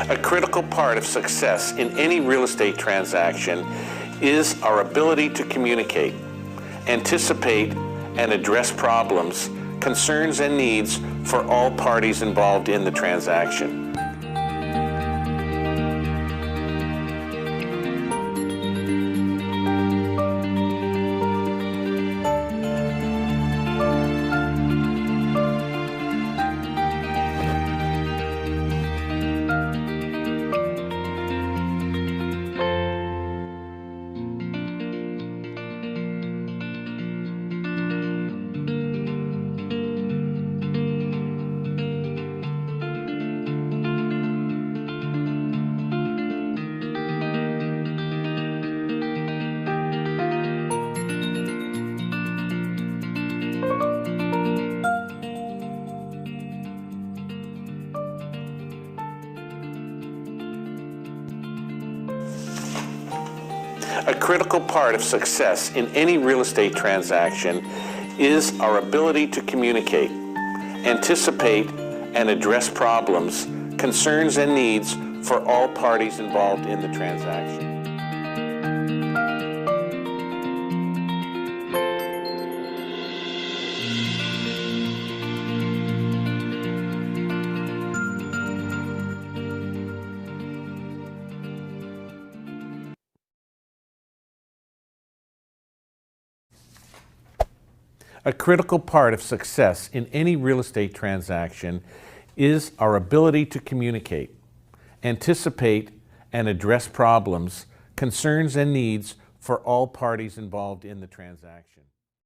A critical part of success in any real estate transaction is our ability to communicate, anticipate, and address problems, concerns, and needs for all parties involved in the transaction. A critical part of success in any real estate transaction is our ability to communicate, anticipate, and address problems, concerns, and needs for all parties involved in the transaction. A critical part of success in any real estate transaction is our ability to communicate, anticipate, and address problems, concerns, and needs for all parties involved in the transaction.